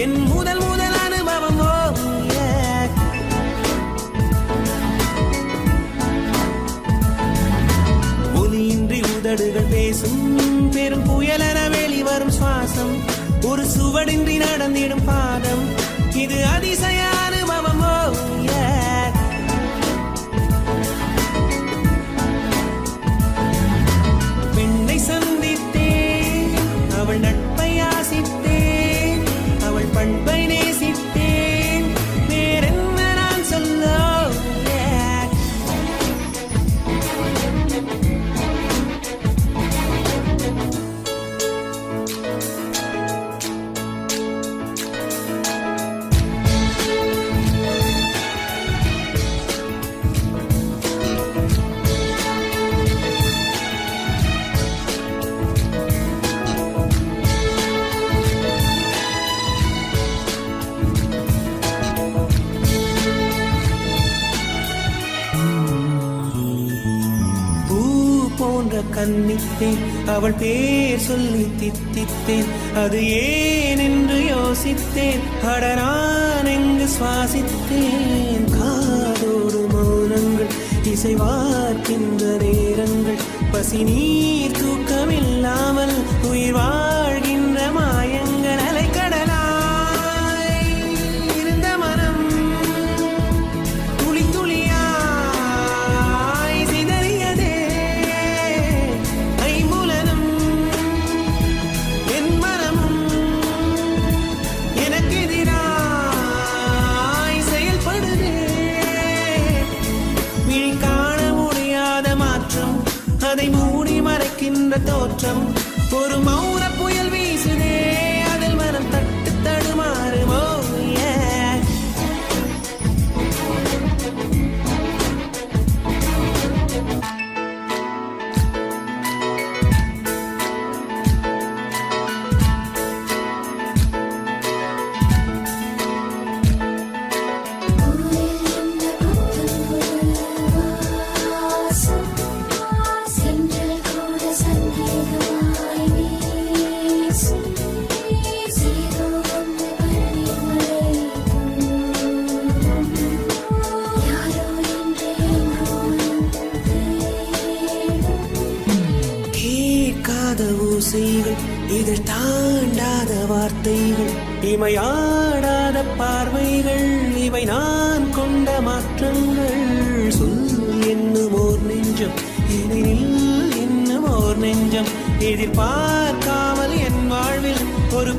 என் முதல் முதல் அனுபவம். ஒலியின்றி உதடுகள் பேசும் பெரும் புயலென வெளிவரும் சுவாசம், ஒரு சுவடின்றி நடந்திடும் பாதம், இது அதிசய அனுபவம். பெண்ணை சந்தித்தேன், அவள் நட்பை ஆசித்தேன், அவள் பண்பை நேசித்தேன், வேறென்ன நான் சொல்ல. போன்ற கன்னித்தேன், அவள் பேர் சொல்லி தித்தித்தேன், அது ஏன் என்று யோசித்தேன். அட நான் எங்கு சுவாசித்தேன். காதோடு மௌனங்கள், இசைவார்க்கின்ற நேரங்கள், பசி நீர் தூக்கமில்லாமல் உயிர் வாழ்கின்ற மாயங்கள். அலைக்கடலாய் இருந்த மனம் துளி துளியாய் சிதறியதே. ஐம்புலனும் என் மனமும் எனக்கு எதிராய் செயல்படுதே. விழி காண முடியாத மாற்றம், அதை மூடி மறைக்கின்ற தோற்றம், ஒரு மௌன புயல் வீசுதே, அதில் மனம் தட்டு தடுமாறுமோ. ஓசைகள், இதில் தாண்டாத வார்த்தைகள், இமையாடாத பார்வைகள், இவை நான் கொண்ட மாற்றங்கள். சொல் என்னும் ஓர் நெஞ்சம், எதிரில் என்னும் ஓர் நெஞ்சம், எதிர்பார்க்காமல் என் வாழ்வில் ஒரு